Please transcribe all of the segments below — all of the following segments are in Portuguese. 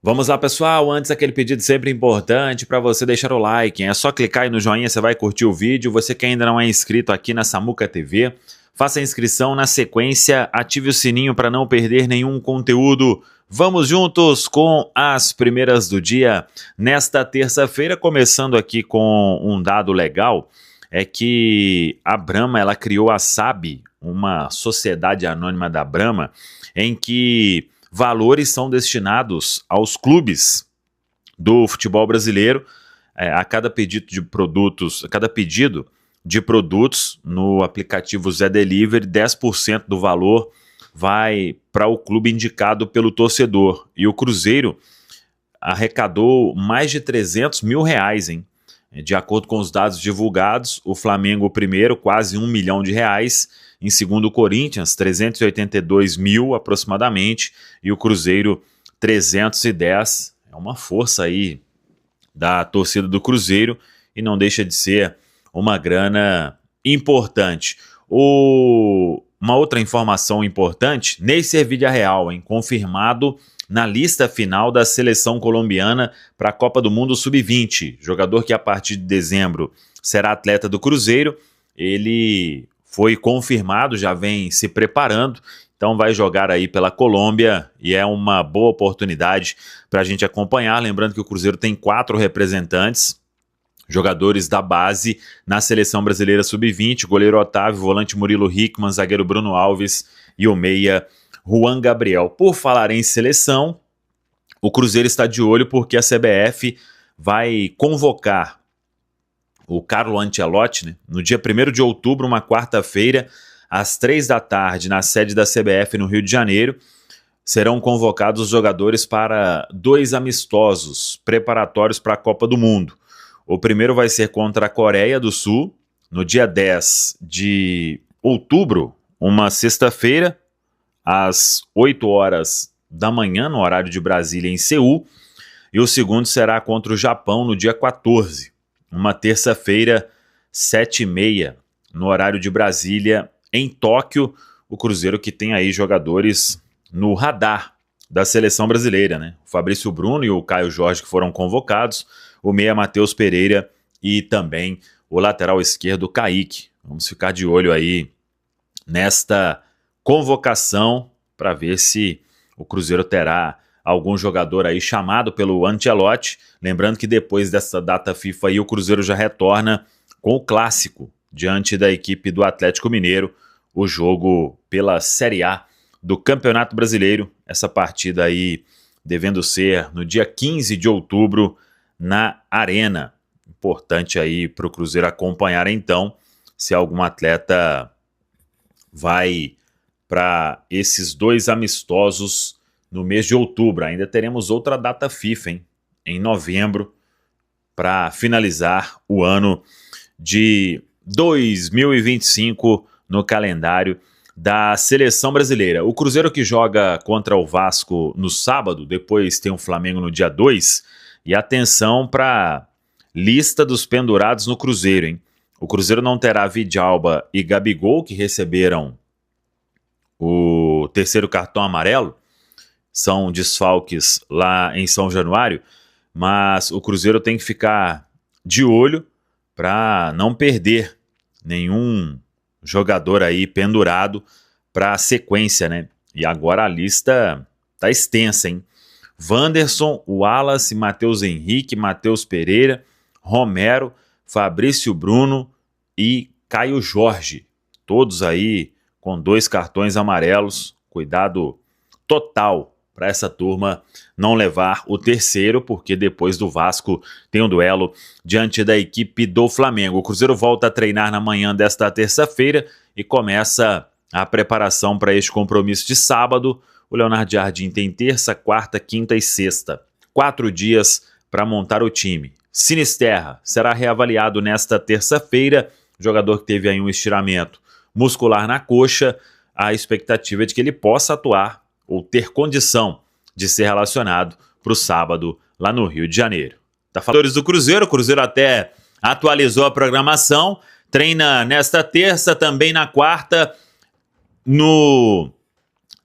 Vamos lá, pessoal. Antes, aquele pedido sempre importante para você deixar o like, hein? É só clicar aí no joinha, você vai curtir o vídeo. Você que ainda não é inscrito aqui na Samuca TV, faça a inscrição. Na sequência, ative o sininho para não perder nenhum conteúdo. Vamos juntos com as primeiras do dia. Nesta terça-feira, começando aqui com um dado legal, é que a Brahma ela criou a SAB, uma sociedade anônima da Brahma, em que valores são destinados aos clubes do futebol brasileiro a cada pedido de produtos, no aplicativo Zé Delivery, 10% do valor vai para o clube indicado pelo torcedor. E o Cruzeiro arrecadou mais de 300 mil reais, hein? De acordo com os dados divulgados, o Flamengo primeiro, quase R$ 1 milhão, em segundo o Corinthians, 382 mil aproximadamente, e o Cruzeiro 310, é uma força aí da torcida do Cruzeiro, e não deixa de ser uma grana importante. Uma outra informação importante, Neisser Villarreal, hein, confirmado na lista final da seleção colombiana para a Copa do Mundo Sub-20, jogador que a partir de dezembro será atleta do Cruzeiro. Ele foi confirmado, já vem se preparando, então vai jogar aí pela Colômbia e é uma boa oportunidade para a gente acompanhar. Lembrando que o Cruzeiro tem 4 representantes, jogadores da base na seleção brasileira sub-20, goleiro Otávio, volante Murilo Hickman, zagueiro Bruno Alves e o meia Juan Gabriel. Por falar em seleção, o Cruzeiro está de olho porque a CBF vai convocar o Carlo Ancelotti, né, no dia 1º de outubro, uma quarta-feira, às 3 da tarde, na sede da CBF no Rio de Janeiro. Serão convocados os jogadores para 2 amistosos preparatórios para a Copa do Mundo. O primeiro vai ser contra a Coreia do Sul, no dia 10 de outubro, uma sexta-feira, às 8 horas da manhã, no horário de Brasília, em Seul. E o segundo será contra o Japão, no dia 14, uma terça-feira, 7h30, no horário de Brasília, em Tóquio. O Cruzeiro que tem aí jogadores no radar da seleção brasileira, né? O Fabrício Bruno e o Caio Jorge que foram convocados, o meia Matheus Pereira e também o lateral esquerdo Kaique. Vamos ficar de olho aí nesta convocação para ver se o Cruzeiro terá algum jogador aí chamado pelo Ancelotti. Lembrando que depois dessa data FIFA aí, o Cruzeiro já retorna com o clássico diante da equipe do Atlético Mineiro, o jogo pela Série A do Campeonato Brasileiro. Essa partida aí devendo ser no dia 15 de outubro na Arena. Importante aí para o Cruzeiro acompanhar então se algum atleta vai para esses 2 amistosos no mês de outubro. Ainda teremos outra data FIFA, hein? Em novembro, para finalizar o ano de 2025 no calendário da seleção brasileira. O Cruzeiro que joga contra o Vasco no sábado, depois tem o Flamengo no dia 2, e atenção para lista dos pendurados no Cruzeiro, hein? O Cruzeiro não terá Vidalba e Gabigol, que receberam o 3º cartão amarelo, são desfalques lá em São Januário, mas o Cruzeiro tem que ficar de olho para não perder nenhum jogador aí pendurado para a sequência, né? E agora a lista tá extensa, hein? Wanderson, Wallace, Matheus Henrique, Matheus Pereira, Romero, Fabrício Bruno e Caio Jorge. Todos aí com 2 cartões amarelos. Cuidado total para essa turma não levar o 3º, porque depois do Vasco tem um duelo diante da equipe do Flamengo. O Cruzeiro volta a treinar na manhã desta terça-feira e começa a preparação para este compromisso de sábado. O Leonardo Jardim tem terça, quarta, quinta e sexta. 4 dias para montar o time. Sinisterra será reavaliado nesta terça-feira. Jogador que teve aí um estiramento muscular na coxa. A expectativa é de que ele possa atuar ou ter condição de ser relacionado para o sábado lá no Rio de Janeiro. Tá falando do Cruzeiro, o Cruzeiro até atualizou a programação, treina nesta terça, também na quarta, no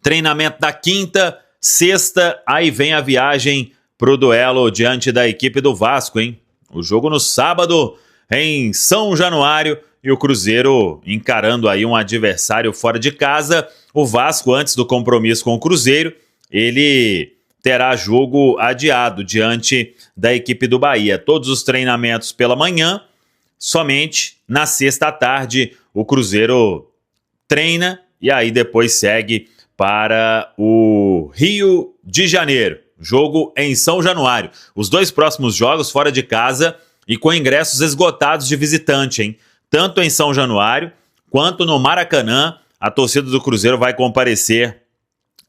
treinamento da quinta, sexta, aí vem a viagem para o duelo diante da equipe do Vasco, hein? O jogo no sábado em São Januário e o Cruzeiro encarando aí um adversário fora de casa. O Vasco, antes do compromisso com o Cruzeiro, ele terá jogo adiado diante da equipe do Bahia. Todos os treinamentos pela manhã, somente na sexta à tarde o Cruzeiro treina e aí depois segue para o Rio de Janeiro. Jogo em São Januário. Os 2 próximos jogos fora de casa e com ingressos esgotados de visitante, hein? Tanto em São Januário quanto no Maracanã, a torcida do Cruzeiro vai comparecer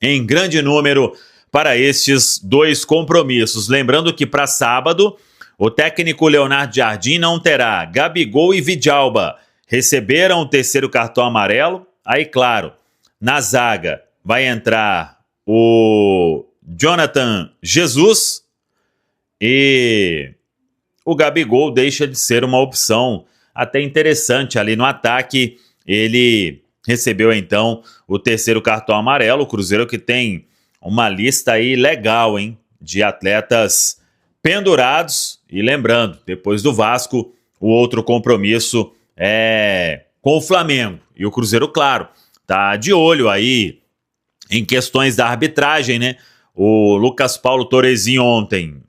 em grande número para estes 2 compromissos. Lembrando que para sábado, o técnico Leonardo Jardim não terá Gabigol e Vidalba. Receberam o 3º cartão amarelo. Aí, claro, na zaga vai entrar o Jonathan Jesus e o Gabigol deixa de ser uma opção até interessante ali no ataque. Ele recebeu então o 3º cartão amarelo. O Cruzeiro que tem uma lista aí legal, hein, de atletas pendurados. E lembrando, depois do Vasco, o outro compromisso é com o Flamengo. E o Cruzeiro, claro, tá de olho aí em questões da arbitragem, né? O Lucas Paulo Torrezinho ontem,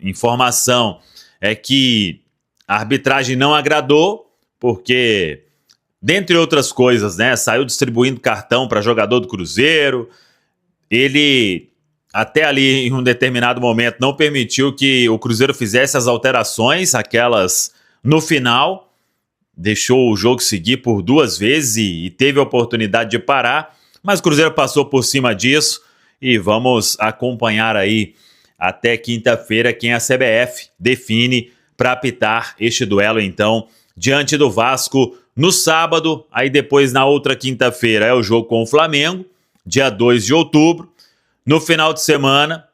informação é que a arbitragem não agradou, porque, dentre outras coisas, né, saiu distribuindo cartão para jogador do Cruzeiro. Ele, até ali em um determinado momento, não permitiu que o Cruzeiro fizesse as alterações, aquelas no final, deixou o jogo seguir por 2 vezes e teve a oportunidade de parar, mas o Cruzeiro passou por cima disso e vamos acompanhar aí até quinta-feira quem a CBF define para apitar este duelo, então, diante do Vasco no sábado. Aí depois, na outra quinta-feira, é o jogo com o Flamengo, dia 2 de outubro. No final de semana,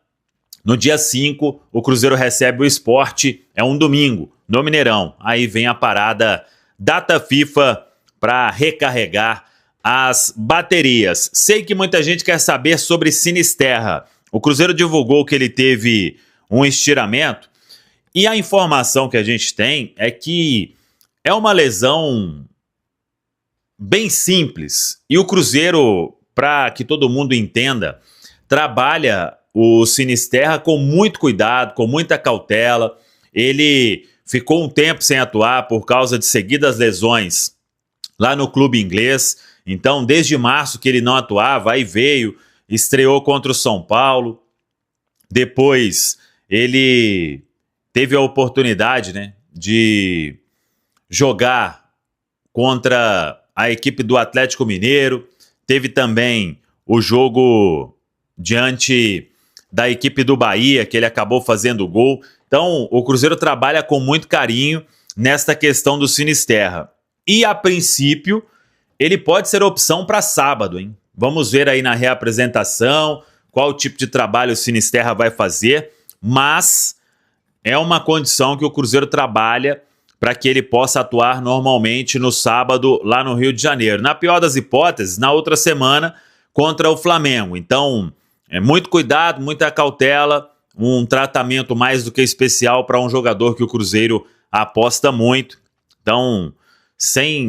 no dia 5, o Cruzeiro recebe o Sport, é um domingo, no Mineirão. Aí vem a parada data FIFA para recarregar as baterias. Sei que muita gente quer saber sobre Sinisterra. O Cruzeiro divulgou que ele teve um estiramento e a informação que a gente tem é que é uma lesão bem simples. E o Cruzeiro, para que todo mundo entenda, trabalha o Sinisterra com muito cuidado, com muita cautela. Ele ficou um tempo sem atuar por causa de seguidas lesões lá no clube inglês. Então, desde março que ele não atuava, aí veio, estreou contra o São Paulo. Depois, ele teve a oportunidade, né, de jogar contra a equipe do Atlético Mineiro. Teve também o jogo diante da equipe do Bahia, que ele acabou fazendo gol. Então, o Cruzeiro trabalha com muito carinho nesta questão do Sinisterra. E, a princípio, ele pode ser opção para sábado, hein? Vamos ver aí na reapresentação qual tipo de trabalho o Sinisterra vai fazer, mas é uma condição que o Cruzeiro trabalha para que ele possa atuar normalmente no sábado lá no Rio de Janeiro. Na pior das hipóteses, na outra semana, contra o Flamengo. Então, é muito cuidado, muita cautela, um tratamento mais do que especial para um jogador que o Cruzeiro aposta muito. Então,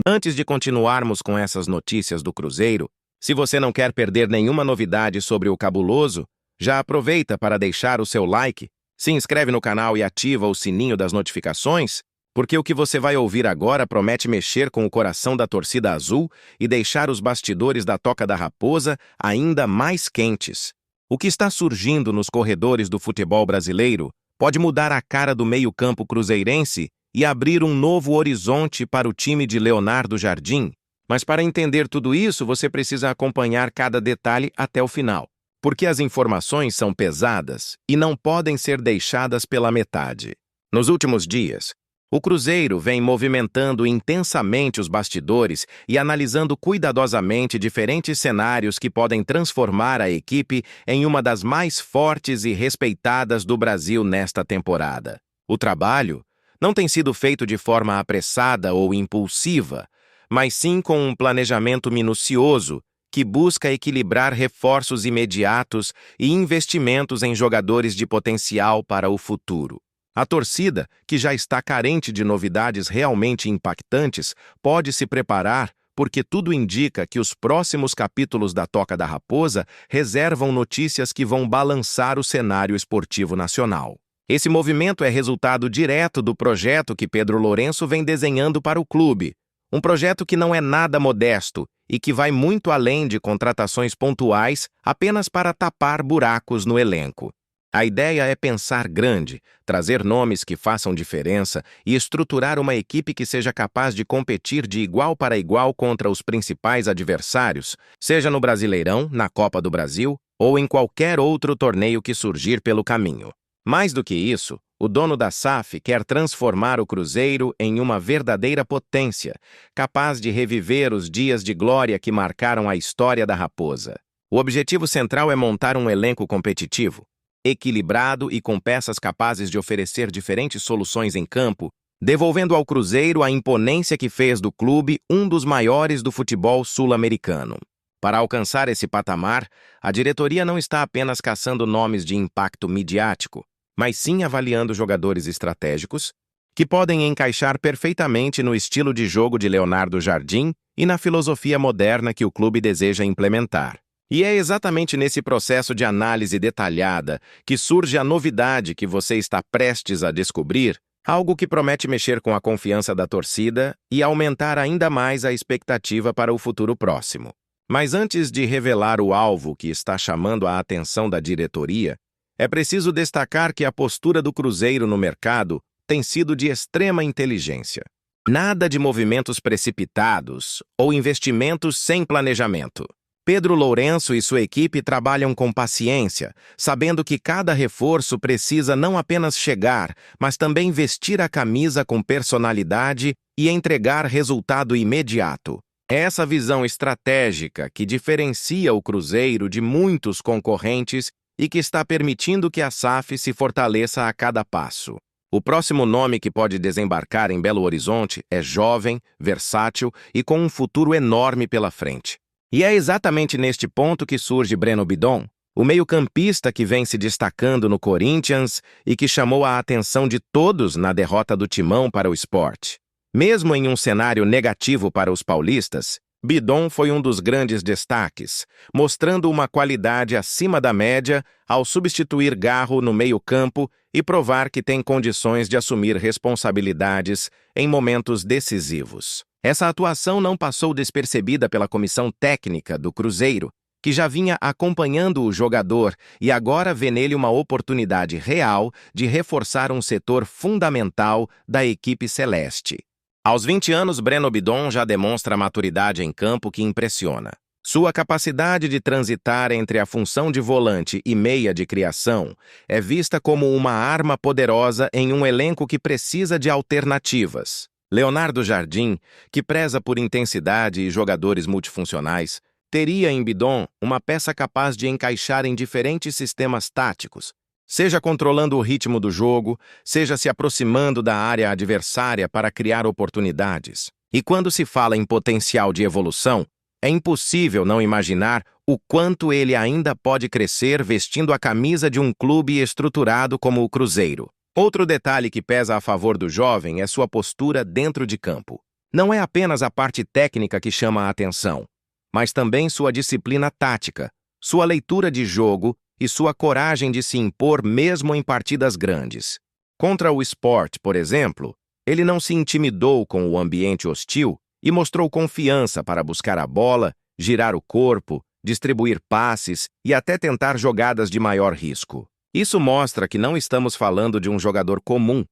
Antes de continuarmos com essas notícias do Cruzeiro, se você não quer perder nenhuma novidade sobre o Cabuloso, já aproveita para deixar o seu like, se inscreve no canal e ativa o sininho das notificações, porque o que você vai ouvir agora promete mexer com o coração da torcida azul e deixar os bastidores da Toca da Raposa ainda mais quentes. O que está surgindo nos corredores do futebol brasileiro pode mudar a cara do meio-campo cruzeirense e abrir um novo horizonte para o time de Leonardo Jardim. Mas para entender tudo isso, você precisa acompanhar cada detalhe até o final, porque as informações são pesadas e não podem ser deixadas pela metade. Nos últimos dias, o Cruzeiro vem movimentando intensamente os bastidores e analisando cuidadosamente diferentes cenários que podem transformar a equipe em uma das mais fortes e respeitadas do Brasil nesta temporada. O trabalho não tem sido feito de forma apressada ou impulsiva, mas sim com um planejamento minucioso que busca equilibrar reforços imediatos e investimentos em jogadores de potencial para o futuro. A torcida, que já está carente de novidades realmente impactantes, pode se preparar porque tudo indica que os próximos capítulos da Toca da Raposa reservam notícias que vão balançar o cenário esportivo nacional. Esse movimento é resultado direto do projeto que Pedro Lourenço vem desenhando para o clube. Um projeto que não é nada modesto e que vai muito além de contratações pontuais apenas para tapar buracos no elenco. A ideia é pensar grande, trazer nomes que façam diferença e estruturar uma equipe que seja capaz de competir de igual para igual contra os principais adversários, seja no Brasileirão, na Copa do Brasil ou em qualquer outro torneio que surgir pelo caminho. Mais do que isso, o dono da SAF quer transformar o Cruzeiro em uma verdadeira potência, capaz de reviver os dias de glória que marcaram a história da Raposa. O objetivo central é montar um elenco competitivo, equilibrado e com peças capazes de oferecer diferentes soluções em campo, devolvendo ao Cruzeiro a imponência que fez do clube um dos maiores do futebol sul-americano. Para alcançar esse patamar, a diretoria não está apenas caçando nomes de impacto midiático, mas sim avaliando jogadores estratégicos que podem encaixar perfeitamente no estilo de jogo de Leonardo Jardim e na filosofia moderna que o clube deseja implementar. E é exatamente nesse processo de análise detalhada que surge a novidade que você está prestes a descobrir, algo que promete mexer com a confiança da torcida e aumentar ainda mais a expectativa para o futuro próximo. Mas antes de revelar o alvo que está chamando a atenção da diretoria, é preciso destacar que a postura do Cruzeiro no mercado tem sido de extrema inteligência. Nada de movimentos precipitados ou investimentos sem planejamento. Pedro Lourenço e sua equipe trabalham com paciência, sabendo que cada reforço precisa não apenas chegar, mas também vestir a camisa com personalidade e entregar resultado imediato. É essa visão estratégica que diferencia o Cruzeiro de muitos concorrentes e que está permitindo que a SAF se fortaleça a cada passo. O próximo nome que pode desembarcar em Belo Horizonte é jovem, versátil e com um futuro enorme pela frente. E é exatamente neste ponto que surge Breno Bidon, o meio-campista que vem se destacando no Corinthians e que chamou a atenção de todos na derrota do Timão para o Sport. Mesmo em um cenário negativo para os paulistas, Bidon foi um dos grandes destaques, mostrando uma qualidade acima da média ao substituir Garro no meio-campo e provar que tem condições de assumir responsabilidades em momentos decisivos. Essa atuação não passou despercebida pela comissão técnica do Cruzeiro, que já vinha acompanhando o jogador e agora vê nele uma oportunidade real de reforçar um setor fundamental da equipe celeste. Aos 20 anos, Breno Bidon já demonstra maturidade em campo que impressiona. Sua capacidade de transitar entre a função de volante e meia de criação é vista como uma arma poderosa em um elenco que precisa de alternativas. Leonardo Jardim, que preza por intensidade e jogadores multifuncionais, teria em Bidon uma peça capaz de encaixar em diferentes sistemas táticos, seja controlando o ritmo do jogo, seja se aproximando da área adversária para criar oportunidades. E quando se fala em potencial de evolução, é impossível não imaginar o quanto ele ainda pode crescer vestindo a camisa de um clube estruturado como o Cruzeiro. Outro detalhe que pesa a favor do jovem é sua postura dentro de campo. Não é apenas a parte técnica que chama a atenção, mas também sua disciplina tática, sua leitura de jogo e sua coragem de se impor mesmo em partidas grandes. Contra o Sport, por exemplo, ele não se intimidou com o ambiente hostil e mostrou confiança para buscar a bola, girar o corpo, distribuir passes e até tentar jogadas de maior risco. Isso mostra que não estamos falando de um jogador comum,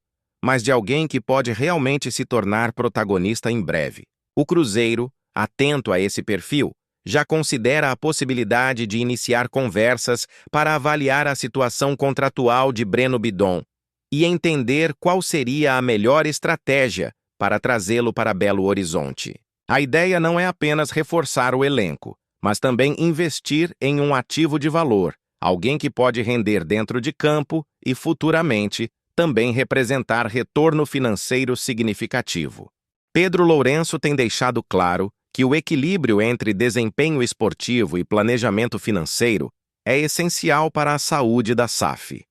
mas de alguém que pode realmente se tornar protagonista em breve. O Cruzeiro, atento a esse perfil, já considera a possibilidade de iniciar conversas para avaliar a situação contratual de Breno Bidon e entender qual seria a melhor estratégia para trazê-lo para Belo Horizonte. A ideia não é apenas reforçar o elenco, mas também investir em um ativo de valor, alguém que pode render dentro de campo e, futuramente, também representar retorno financeiro significativo. Pedro Lourenço tem deixado claro que o equilíbrio entre desempenho esportivo e planejamento financeiro é essencial para a saúde da SAF.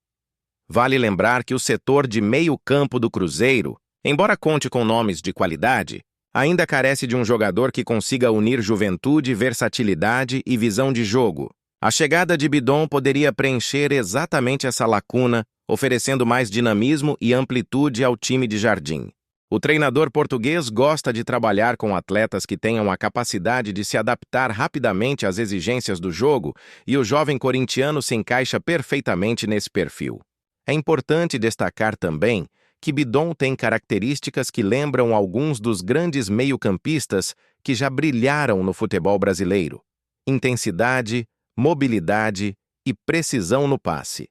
Vale lembrar que o setor de meio-campo do Cruzeiro, embora conte com nomes de qualidade, ainda carece de um jogador que consiga unir juventude, versatilidade e visão de jogo. A chegada de Bidon poderia preencher exatamente essa lacuna, oferecendo mais dinamismo e amplitude ao time de Jardim. O treinador português gosta de trabalhar com atletas que tenham a capacidade de se adaptar rapidamente às exigências do jogo, e o jovem corintiano se encaixa perfeitamente nesse perfil. É importante destacar também que Bidon tem características que lembram alguns dos grandes meio-campistas que já brilharam no futebol brasileiro: intensidade, mobilidade e precisão no passe.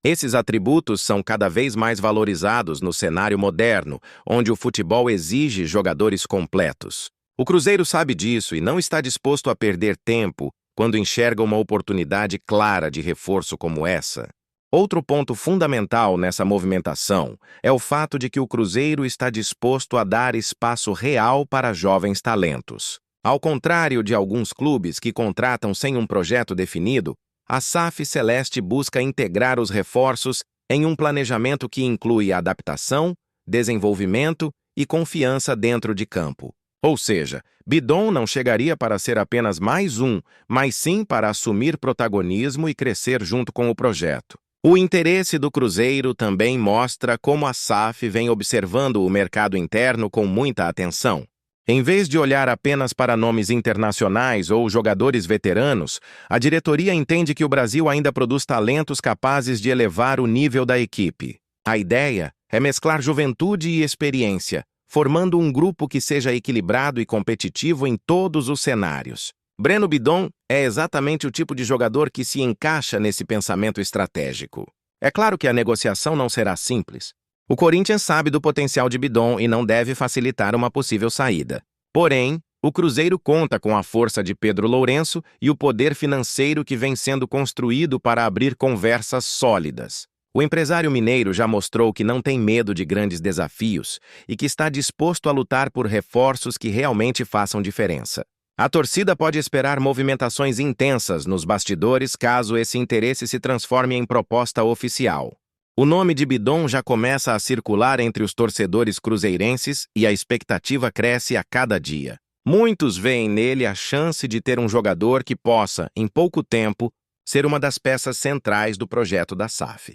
Esses atributos são cada vez mais valorizados no cenário moderno, onde o futebol exige jogadores completos. O Cruzeiro sabe disso e não está disposto a perder tempo quando enxerga uma oportunidade clara de reforço como essa. Outro ponto fundamental nessa movimentação é o fato de que o Cruzeiro está disposto a dar espaço real para jovens talentos. Ao contrário de alguns clubes que contratam sem um projeto definido, a SAF Celeste busca integrar os reforços em um planejamento que inclui adaptação, desenvolvimento e confiança dentro de campo. Ou seja, Bidon não chegaria para ser apenas mais um, mas sim para assumir protagonismo e crescer junto com o projeto. O interesse do Cruzeiro também mostra como a SAF vem observando o mercado interno com muita atenção. Em vez de olhar apenas para nomes internacionais ou jogadores veteranos, a diretoria entende que o Brasil ainda produz talentos capazes de elevar o nível da equipe. A ideia é mesclar juventude e experiência, formando um grupo que seja equilibrado e competitivo em todos os cenários. Breno Bidon é exatamente o tipo de jogador que se encaixa nesse pensamento estratégico. É claro que a negociação não será simples. O Corinthians sabe do potencial de Bidon e não deve facilitar uma possível saída. Porém, o Cruzeiro conta com a força de Pedro Lourenço e o poder financeiro que vem sendo construído para abrir conversas sólidas. O empresário mineiro já mostrou que não tem medo de grandes desafios e que está disposto a lutar por reforços que realmente façam diferença. A torcida pode esperar movimentações intensas nos bastidores caso esse interesse se transforme em proposta oficial. O nome de Bidon já começa a circular entre os torcedores cruzeirenses e a expectativa cresce a cada dia. Muitos veem nele a chance de ter um jogador que possa, em pouco tempo, ser uma das peças centrais do projeto da SAF.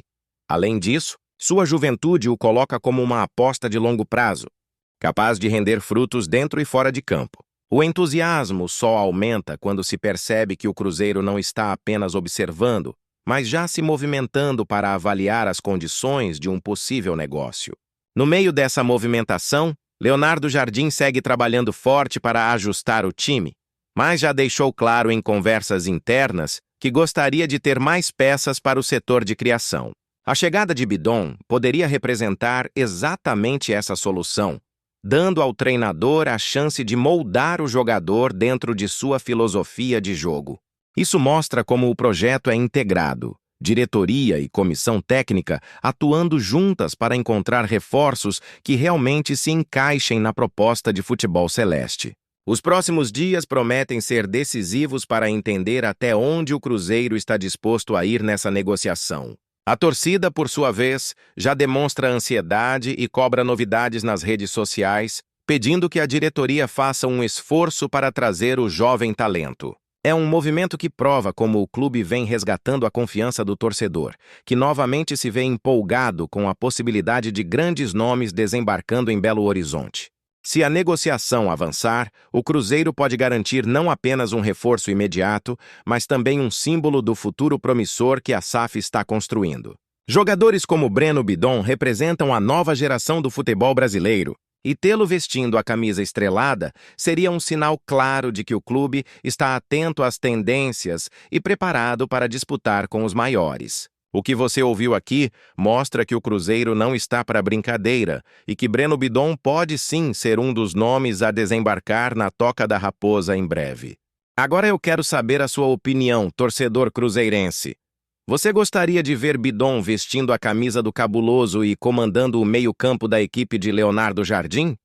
Além disso, sua juventude o coloca como uma aposta de longo prazo, capaz de render frutos dentro e fora de campo. O entusiasmo só aumenta quando se percebe que o Cruzeiro não está apenas observando, mas já se movimentando para avaliar as condições de um possível negócio. No meio dessa movimentação, Leonardo Jardim segue trabalhando forte para ajustar o time, mas já deixou claro em conversas internas que gostaria de ter mais peças para o setor de criação. A chegada de Bidon poderia representar exatamente essa solução, dando ao treinador a chance de moldar o jogador dentro de sua filosofia de jogo. Isso mostra como o projeto é integrado, diretoria e comissão técnica atuando juntas para encontrar reforços que realmente se encaixem na proposta de futebol celeste. Os próximos dias prometem ser decisivos para entender até onde o Cruzeiro está disposto a ir nessa negociação. A torcida, por sua vez, já demonstra ansiedade e cobra novidades nas redes sociais, pedindo que a diretoria faça um esforço para trazer o jovem talento. É um movimento que prova como o clube vem resgatando a confiança do torcedor, que novamente se vê empolgado com a possibilidade de grandes nomes desembarcando em Belo Horizonte. Se a negociação avançar, o Cruzeiro pode garantir não apenas um reforço imediato, mas também um símbolo do futuro promissor que a SAF está construindo. Jogadores como Breno Bidon representam a nova geração do futebol brasileiro, e tê-lo vestindo a camisa estrelada seria um sinal claro de que o clube está atento às tendências e preparado para disputar com os maiores. O que você ouviu aqui mostra que o Cruzeiro não está para brincadeira e que Breno Bidon pode sim ser um dos nomes a desembarcar na Toca da Raposa em breve. Agora eu quero saber a sua opinião, torcedor cruzeirense. Você gostaria de ver Bidon vestindo a camisa do Cabuloso e comandando o meio-campo da equipe de Leonardo Jardim?